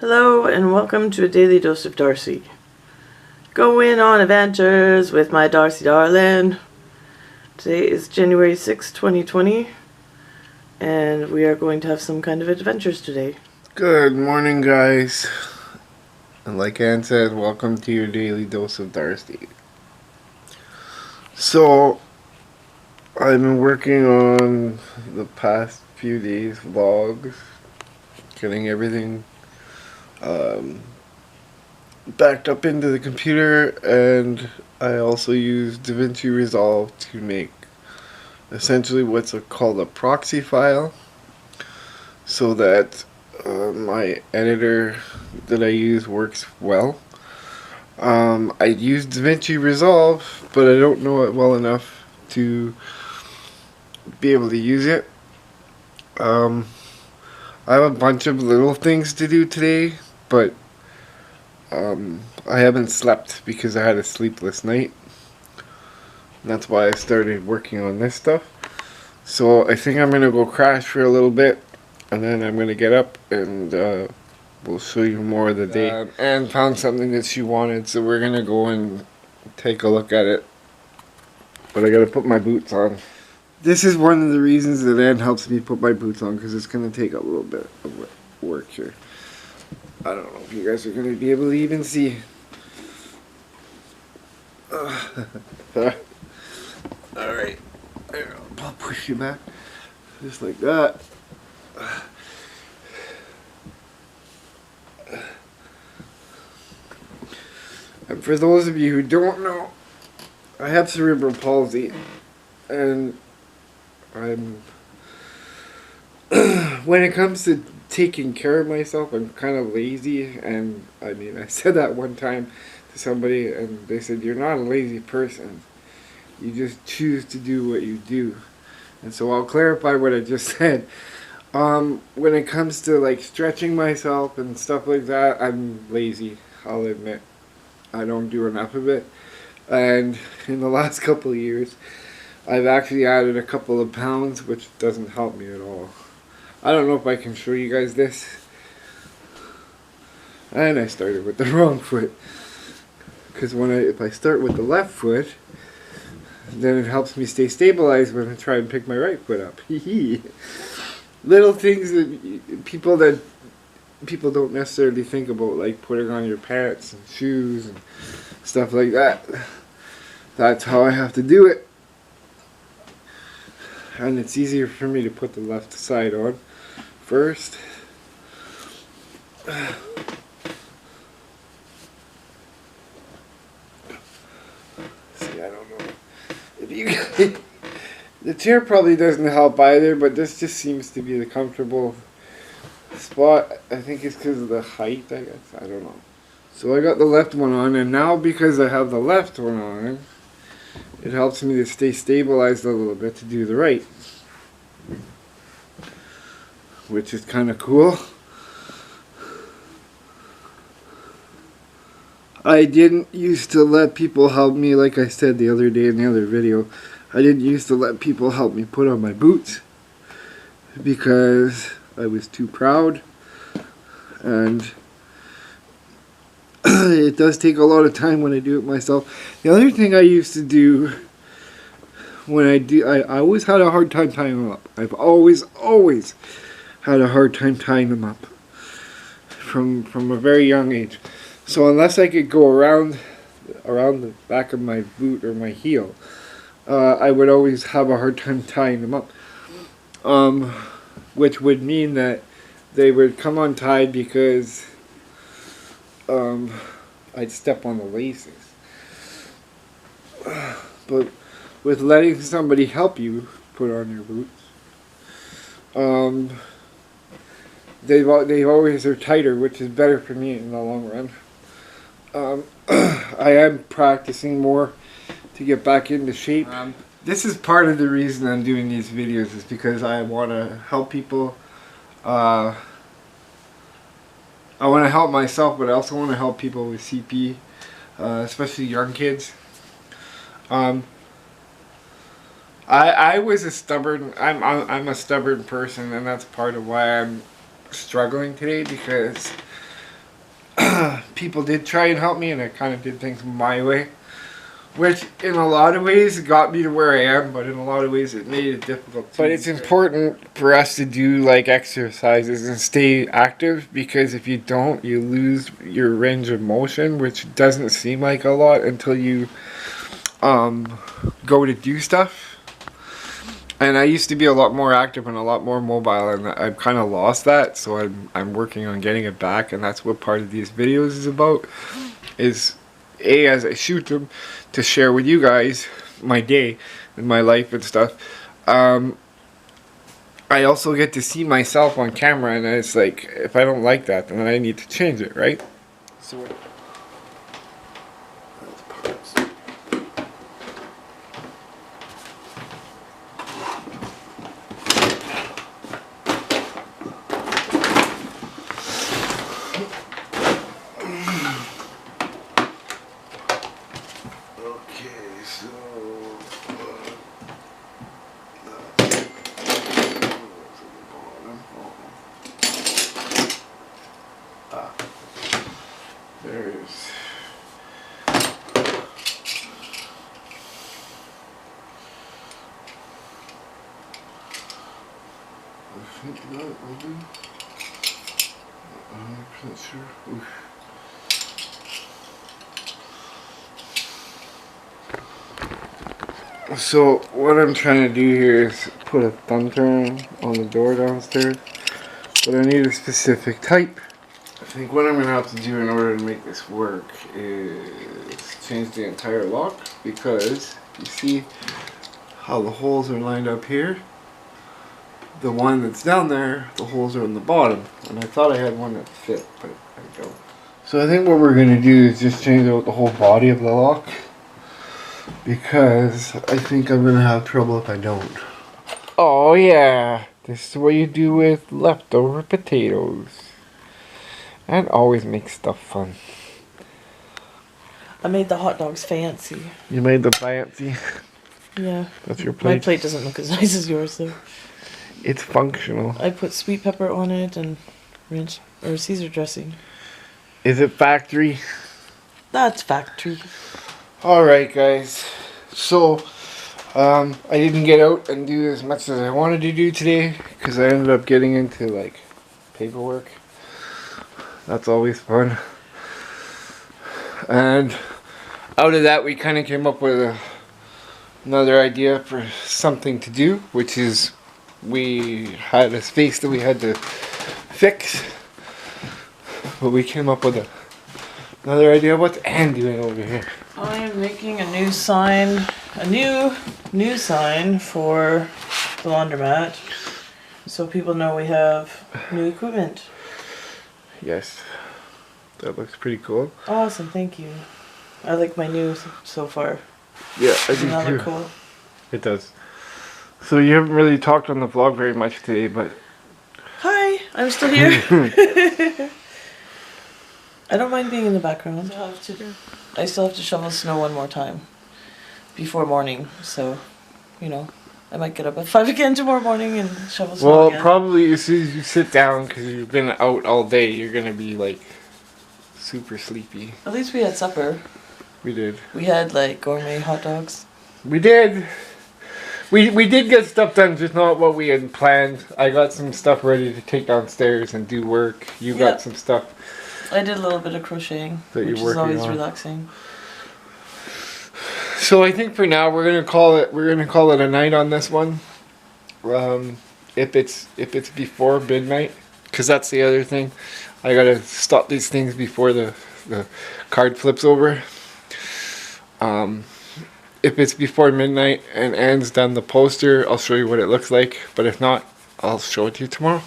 Hello and welcome to a daily dose of Darcy. Going on adventures with my Darcy darling. Today is January 6, 2020, and we are going to have some kind of adventures today. Good morning, guys. And like Ann said, welcome to your daily dose of Darcy. So, I've been working on the past few days vlogs, getting everything backed up into the computer, and I also use DaVinci Resolve to make essentially what's called a proxy file, so that my editor that I use works well. I use DaVinci Resolve, but I don't know it well enough to be able to use it. I have a bunch of little things to do today, but I haven't slept because I had a sleepless night. That's why I started working on this stuff. So I think I'm going to go crash for a little bit, and then I'm going to get up and we'll show you more of the day. Anne found something that she wanted, so we're going to go and take a look at it. But I got to put my boots on. This is one of the reasons that Anne helps me put my boots on, because it's going to take a little bit of work here. I don't know if you guys are going to be able to even see. Alright, I'll push you back, just like that. And for those of you who don't know, I have cerebral palsy, and I'm when it comes to taking care of myself, I'm kind of lazy. And I mean, I said that one time to somebody, and they said, "You're not a lazy person. You just choose to do what you do." And so I'll clarify what I just said. When it comes to like stretching myself and stuff like that, I'm lazy. I'll admit, I don't do enough of it. And in the last couple of years, I've actually added a couple of pounds, which doesn't help me at all. I don't know if I can show you guys this. And I started with the wrong foot, because if I start with the left foot, then it helps me stay stabilized when I try and pick my right foot up. Little things that people don't necessarily think about, like putting on your pants and shoes and stuff like that. That's how I have to do it. And it's easier for me to put the left side on first. See, I don't know if you the chair probably doesn't help either, but this just seems to be the comfortable spot. I think it's because of the height, I guess. I don't know. So I got the left one on, and now because I have the left one on, it helps me to stay stabilized a little bit to do the right, which is kind of cool. I didn't used to let people help me, like I said the other day in the other video. I didn't used to let people help me put on my boots because I was too proud, and it does take a lot of time when I do it myself. The other thing I used to do when I always had a hard time tying them up. I've always had a hard time tying them up from a very young age. So unless I could go around the back of my boot or my heel, I would always have a hard time tying them up, which would mean that they would come untied because I'd step on the laces. But with letting somebody help you put on your boots, they always are tighter, which is better for me in the long run. I am practicing more to get back into shape. This is part of the reason I'm doing these videos, is because I want to help people. I want to help myself, but I also want to help people with CP, especially young kids. I was a stubborn. I'm a stubborn person, and that's part of why I'm struggling today, because people did try and help me, and I kind of did things my way. Which, in a lot of ways, got me to where I am, but in a lot of ways, it made it difficult. But it's important for us to do, like, exercises and stay active, because if you don't, you lose your range of motion, which doesn't seem like a lot until you go to do stuff. And I used to be a lot more active and a lot more mobile, and I've kind of lost that, so I'm working on getting it back, and that's what part of these videos is about, is as I shoot them, to share with you guys my day and my life and stuff. I also get to see myself on camera, and it's like, if I don't like that, then I need to change it, right? So there's I think that will do. I'm not sure. Oof. So what I'm trying to do here is put a thumb turn on the door downstairs, but I need a specific type. I think what I'm going to have to do in order to make this work is change the entire lock, because you see how the holes are lined up here. The one that's down there, the holes are in the bottom, and I thought I had one that fit, but I don't. So I think what we're going to do is just change out the whole body of the lock, because I think I'm going to have trouble if I don't. Oh yeah, this is what you do with leftover potatoes. And always make stuff fun. I made the hot dogs fancy. You made them fancy? Yeah. That's your plate? My plate doesn't look as nice as yours, though. It's functional. I put sweet pepper on it and ranch or Caesar dressing. Is it factory? That's factory. Alright guys, so I didn't get out and do as much as I wanted to do today, because I ended up getting into like paperwork. That's always fun. And out of that we kind of came up with another idea for something to do, which is we had a space that we had to fix, but we came up with another idea. What's Anne doing over here? I am making a new sign, a new sign for the laundromat, so people know we have new equipment. Yes, that looks pretty cool. Awesome, thank you. I like my new so far. Yeah, I do Doesn't that too. look cool? It does. So you haven't really talked on the vlog very much today, but... Hi, I'm still here. I don't mind being in the background. I still have to shovel snow one more time before morning, so, you know, I might get up at 5 again tomorrow morning and shovel snow again. Well, probably as soon as you sit down, because you've been out all day, you're going to be, like, super sleepy. At least we had supper. We did. We had, like, gourmet hot dogs. We did. We did get stuff done, just not what we had planned. I got some stuff ready to take downstairs and do work. You got some stuff. I did a little bit of crocheting, that which is always relaxing. So I think for now we're gonna call it a night on this one. If it's before midnight, because that's the other thing. I gotta stop these things before the card flips over. If it's before midnight and Anne's done the poster, I'll show you what it looks like. But if not, I'll show it to you tomorrow.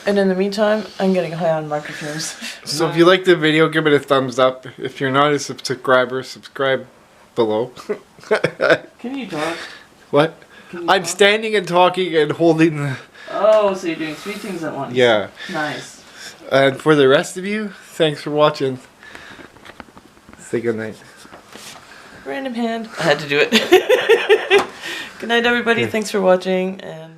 And in the meantime, I'm getting high on marker fumes. So if you like the video, give it a thumbs up. If you're not a subscriber, subscribe below. Can you talk? What? I'm standing and talking and holding the... Oh, so you're doing three things at once. Yeah. Nice. And for the rest of you, thanks for watching. Say goodnight. Random hand. I had to do it. Good night, everybody. Okay. Thanks for watching. And